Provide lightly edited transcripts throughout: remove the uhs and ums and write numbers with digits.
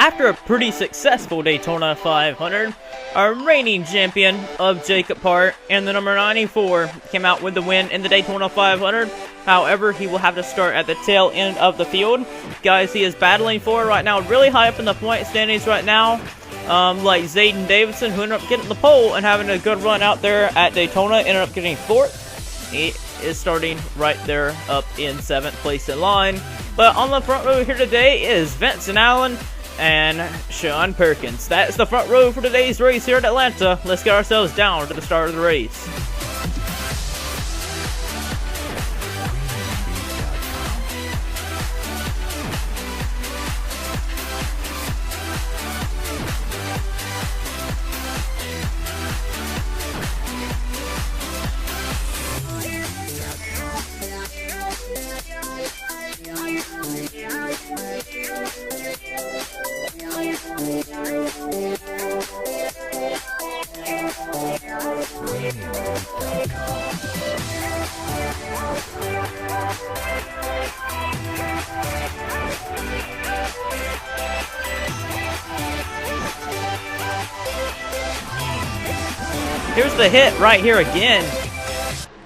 after a pretty successful Daytona 500, our reigning champion of Jacob Park and the number 94 came out with the win in the Daytona 500. However, he will have to start at the tail end of the field. Guys he is battling for right now, really high up in the point standings right now. Like Zayden Davidson, who ended up getting the pole and having a good run out there at Daytona, ended up getting 4th. He is starting right there up in 7th place in line. But on the front row here today is Vincent Allen and Sean Perkins. That's the front row for today's race here at Atlanta. Let's get ourselves down to the start of the race. Here's the hit right here again.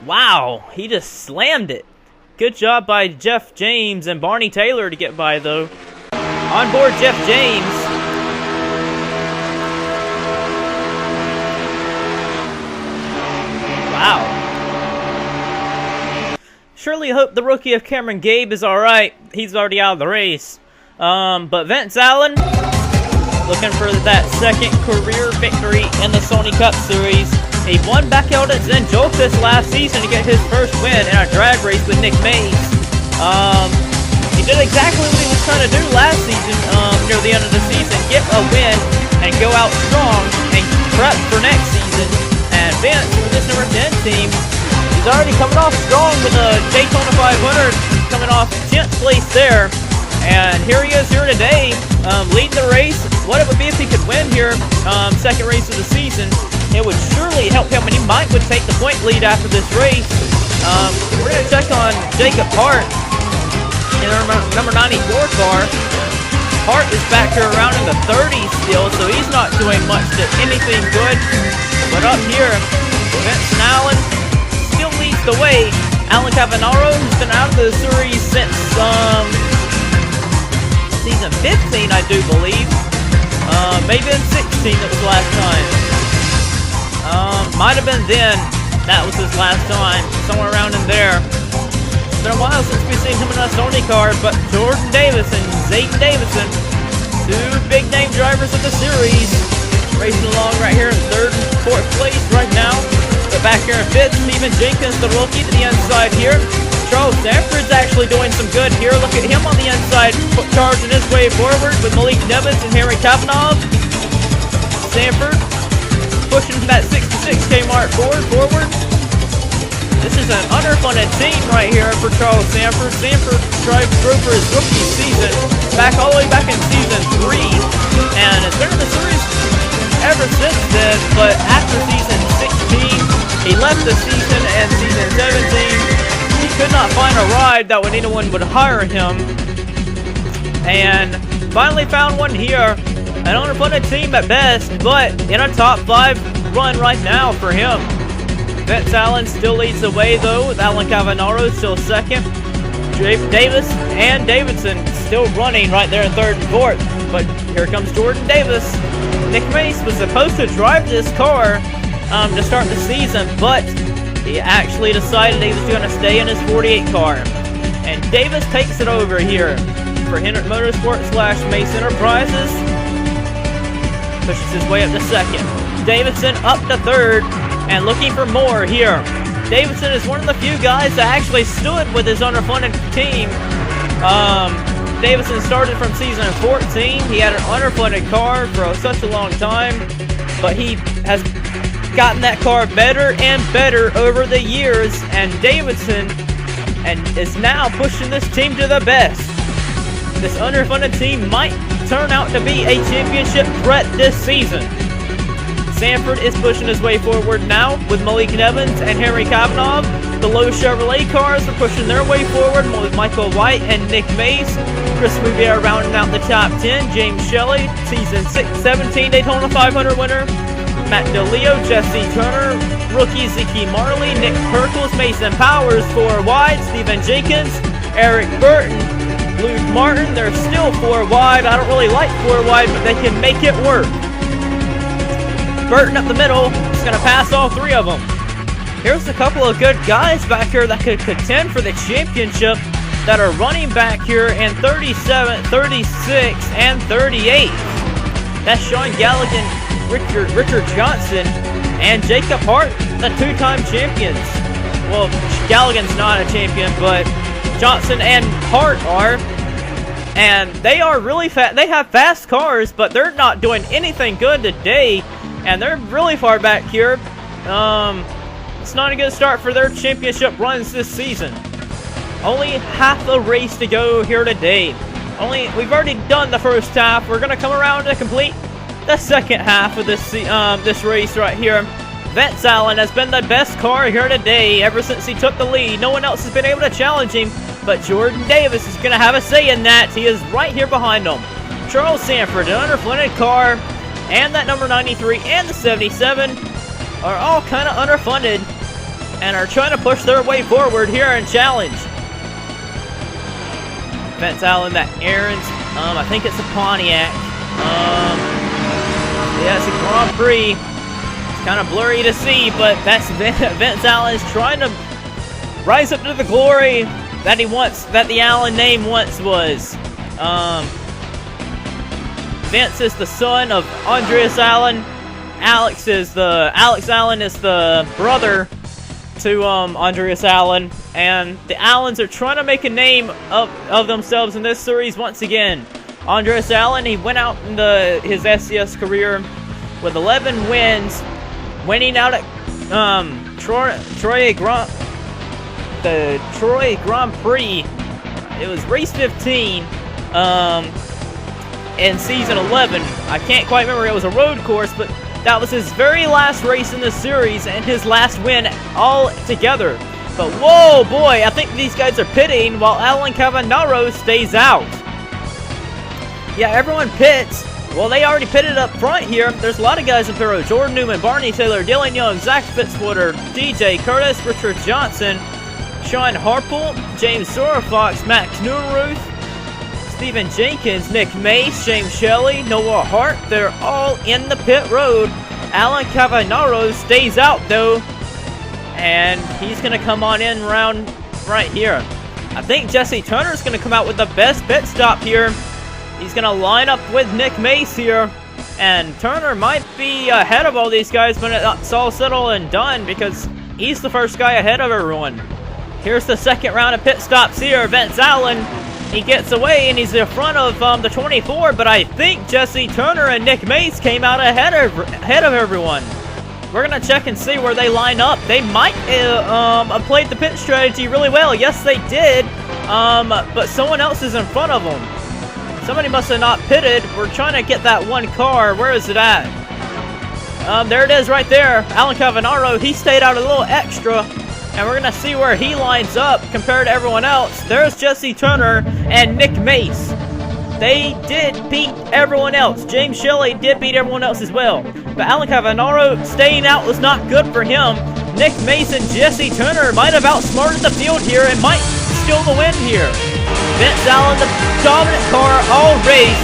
Wow, he just slammed it. Good job by Jeff James and Barney Taylor to get by, though. On board Jeff James. Wow. Surely hope the rookie of Cameron Gabe is alright. He's already out of the race. But Vince Allen, looking for that second career victory in the Sony Cup Series. He won back out at Zenjoltis last season to get his first win in a drag race with Nick Mays. He did exactly what he was trying to do last season, near the end of the season. Get a win and go out strong and prep for next season. And Vince, with this number 10 team, he's already coming off strong with the Daytona 500, coming off 10th place there. And here he is here today, leading the race. What it would be if he could win here, second race of the season. It would surely help him, and he might would take the point lead after this race. We're going to check on Jacob Hart in our number 94 car. Hart is back here around in the 30s still, so he's not doing much to anything good. But up here, Vincent Allen still leads the way. Alan Cavanaro, who's been out of the series since season 15, I do believe. Maybe in 16 it was last time. Might have been then. That was his last time. Somewhere around in there. It's been a while since we've seen him in a Sony car, but Jordan Davis and Zayden Davidson, two big name drivers of the series, racing along right here in 3rd and 4th place right now. But back here in 5th, Steven Jenkins, the rookie, to the inside here. Charles Sanford's actually doing some good here. Look at him on the inside, charging his way forward with Malik Nevins and Henry Kavanaugh. Sanford pushing that 66K mark forward. This is an underfunded team right here for Charles Sanford. Sanford drove for his rookie season, all the way back in season 3, and has been in the series ever since then. But after season 16, he left the season, and season 17, he could not find a ride that anyone would hire him, and finally found one here. An underfunded team at best, but in a top 5 run right now for him. Vince Allen still leads the way, though, with Alan Cavanaro still second. Davis and Davidson still running right there in 3rd and 4th. But here comes Jordan Davis. Nick Mace was supposed to drive this car to start the season, but he actually decided he was going to stay in his 48 car. And Davis takes it over here for Hendrick Motorsports / Mace Enterprises. Pushes his way up to 2nd. Davidson up to 3rd and looking for more here. Davidson is one of the few guys that actually stood with his underfunded team. Davidson started from season 14. He had an underfunded car for such a long time, but he has gotten that car better and better over the years, and Davidson is now pushing this team to the best. This underfunded team might turn out to be a championship threat this season. Sanford is pushing his way forward now with Malik Nevins and Henry Kavanaugh, the low Chevrolet cars are pushing their way forward with Michael White and Nick Mace. Chris Bouvier rounding out the top 10. James Shelley, season 17 Daytona 500 winner. Matt DeLeo, Jesse Turner, rookie Zeke Marley, Nick Perkles, Mason Powers, 4 wide, Stephen Jenkins, Eric Burton, Luke Martin. They're still 4 wide. I don't really like 4 wide, but they can make it work. Burton up the middle is going to pass all 3 of them. Here's a couple of good guys back here that could contend for the championship that are running back here in 37, 36, and 38. That's Sean Galligan, Richard Johnson, and Jacob Hart, the 2-time champions. Well, Galligan's not a champion, but Johnson and Hart are. And they are really fast. They have fast cars, but they're not doing anything good today. And they're really far back here. It's not a good start for their championship runs this season. Only half a race to go here today. We've already done the first half. We're gonna come around to complete the second half of this race right here. Vance Allen has been the best car here today ever since he took the lead. No one else has been able to challenge him, but Jordan Davis is gonna have a say in that. He is right here behind him. Charles Sanford, an underfunded car, and that number 93 and the 77 are all kind of underfunded and are trying to push their way forward here and challenge. Vance Allen, that Aaron's, I think it's a Pontiac. Yeah, it's a Grand Prix. It's kind of blurry to see, but that's Vance Allen is trying to rise up to the glory that the Allen name once was. Vince is the son of Andreas Allen. Alex Allen is the brother to Andreas Allen, and the Allens are trying to make a name of themselves in this series once again. Andreas Allen, he went out into his SCS career with 11 wins, winning out at Troy Grand Prix. It was race 15 in season 11. I can't quite remember. It was a road course, but that was his very last race in the series and his last win all together. But whoa, boy, I think these guys are pitting while Alan Cavanaro stays out. Yeah, everyone pits. Well, they already pitted up front here. There's a lot of guys in pit road. Jordan Newman, Barney Taylor, Dylan Young, Zach Fitzwater, DJ Curtis, Richard Johnson, Sean Harple, James Sorafox, Matt Knurruth, Stephen Jenkins, Nick Mace, James Shelley, Noah Hart. They're all in the pit road. Alan Cavanaro stays out, though, and he's going to come on in around right here. I think Jesse Turner's going to come out with the best pit stop here. He's going to line up with Nick Mace here, and Turner might be ahead of all these guys when it's all settled and done because he's the first guy ahead of everyone. Here's the second round of pit stops here. Vance Allen, he gets away and he's in front of the 24, but I think Jesse Turner and Nick Mace came out ahead of everyone. We're going to check and see where they line up. They might have played the pit strategy really well. Yes, they did, but someone else is in front of them. Somebody must have not pitted. We're trying to get that one car. Where is it at? There it is right there. Alan Cavanaro, he stayed out a little extra. And we're going to see where he lines up compared to everyone else. There's Jesse Turner and Nick Mace. They did beat everyone else. James Shelley did beat everyone else as well. But Alan Cavanaro staying out was not good for him. Nick Mace and Jesse Turner might have outsmarted the field here and might steal the win here. Vance Allen, the dominant car all race.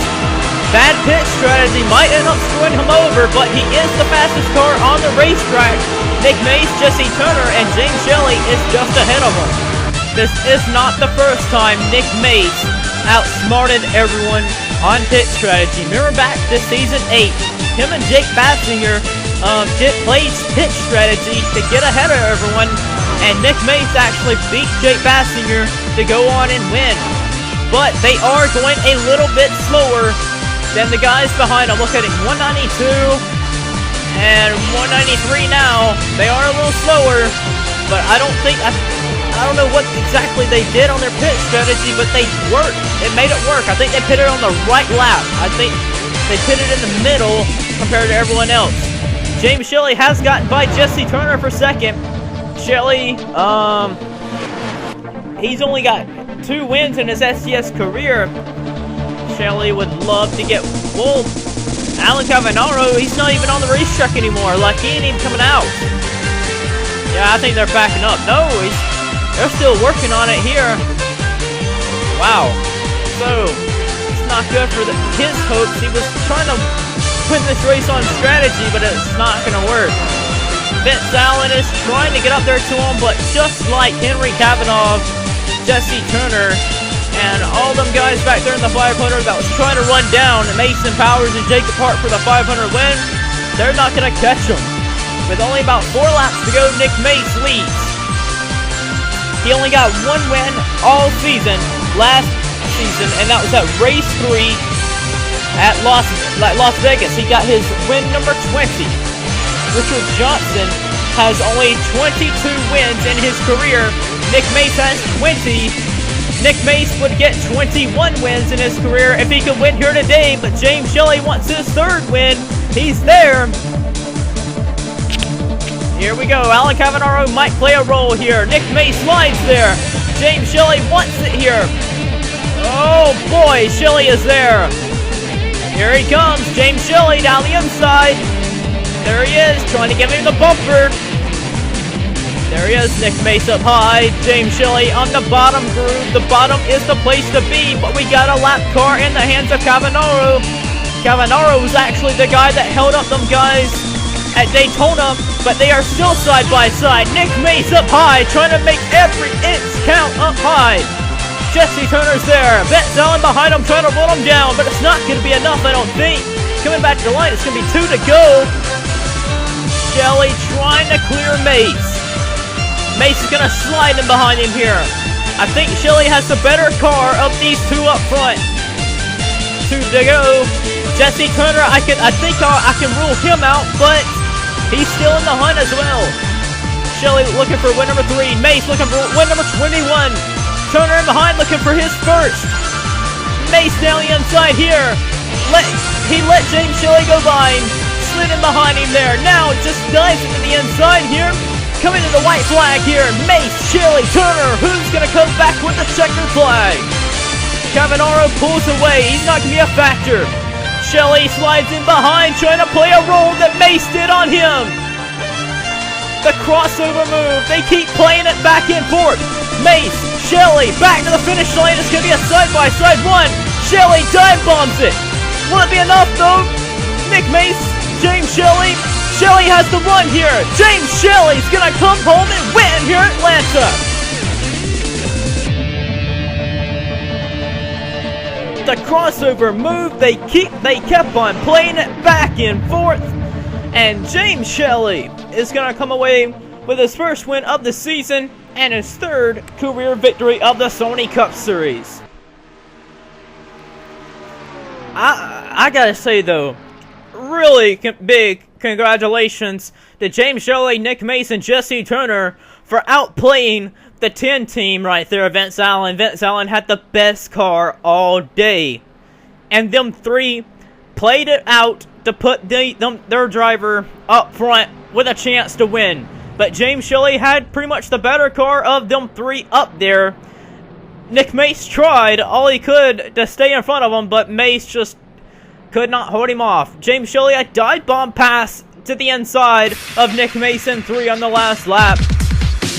Bad pit strategy might end up screwing him over, but he is the fastest car on the racetrack. Nick Mace, Jesse Turner, and James Shelley is just ahead of him. This is not the first time Nick Mace outsmarted everyone on pit strategy. Remember back to season 8, him and Jake Bassinger played pit strategy to get ahead of everyone, and Nick Mace actually beat Jake Bassinger to go on and win. But they are going a little bit slower than the guys behind them. Look at it, 192 and 193 now. They are a little slower, but I don't know what exactly they did on their pit strategy, but they worked. It made it work. I think they pitted on the right lap. I think they pitted in the middle compared to everyone else. James Shelley has gotten by Jesse Turner for second. Shelley, he's only got 2 wins in his STS career. Shelley would love to get, well, Alan Cavanaro, he's not even on the racetrack anymore. Like, he ain't even coming out. Yeah, I think they're backing up. No, they're still working on it here. Wow. So, it's not good for his hopes. He was trying to put this race on strategy, but it's not going to work. Vince Allen is trying to get up there to him, but just like Henry Cavanaugh, Jesse Turner, and all them guys back there in the 500 that was trying to run down Mason Powers and Jacob Hart for the 500 win, they're not going to catch them. With only about 4 laps to go, Nick Mace leads. He only got 1 win all season, last season, and that was at race 3 at Las Vegas. He got his win number 20. Richard Johnson has only 22 wins in his career. Nick Mace has 20. Nick Mace would get 21 wins in his career if he could win here today, but James Shelley wants his 3rd win. He's there. Here we go. Alan Cavanaro might play a role here. Nick Mace slides there. James Shelley wants it here. Oh boy, Shelley is there. Here he comes. James Shelley down the inside. There he is, trying to get him the bumper. There he is, Nick Mace up high. James Shelley on the bottom groove. The bottom is the place to be, but we got a lap car in the hands of Cavanaro. Cavanaro was actually the guy that held up them guys at Daytona, but they are still side by side. Nick Mace up high, trying to make every inch count up high. Jesse Turner's there. Vince Allen behind him, trying to roll him down, but it's not going to be enough, I don't think. Coming back to the line, it's going to be 2 to go. Shelley trying to clear Mace. Mace is going to slide in behind him here. I think Shelley has the better car of these 2 up front. 2 to go. Jesse Turner, I think I can rule him out, but he's still in the hunt as well. Shelley looking for win number 3. Mace looking for win number 21. Turner in behind looking for his 1st. Mace down the inside here. He let James Shelley go by him. Slid in behind him there. Now just dives into the inside here. Coming to the white flag here. Mace, Shelley, Turner. Who's going to come back with the checkered flag? Cavanaro pulls away. He's not going to be a factor. Shelley slides in behind, trying to play a role that Mace did on him. The crossover move. They keep playing it back and forth. Mace, Shelley, back to the finish line. It's going to be a side-by-side run. Shelley dive bombs it. Will it be enough, though? Nick Mace, James Shelley. Shelley has the run here. James Shelley's going to come home and win here at Atlanta. The crossover move, they kept on playing it back and forth. And James Shelley is going to come away with his 1st win of the season and his 3rd career victory of the Sony Cup Series. I gotta say though, really big congratulations to James Shelley, Nick Mace, and Jesse Turner for outplaying the 10 team right there, Vince Allen. Vince Allen had the best car all day. And them 3 played it out to put their driver up front with a chance to win. But James Shelley had pretty much the better car of them 3 up there. Nick Mace tried all he could to stay in front of him, but Mace just could not hold him off. James Shelley, a dive bomb pass to the inside of Nick Mace in 3 on the last lap.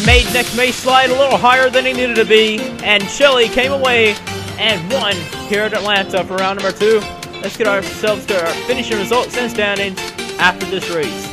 Made Nick Mace slide a little higher than he needed to be, and Shelley came away and won here at Atlanta for round number 2. Let's get ourselves to our finishing results and standings after this race.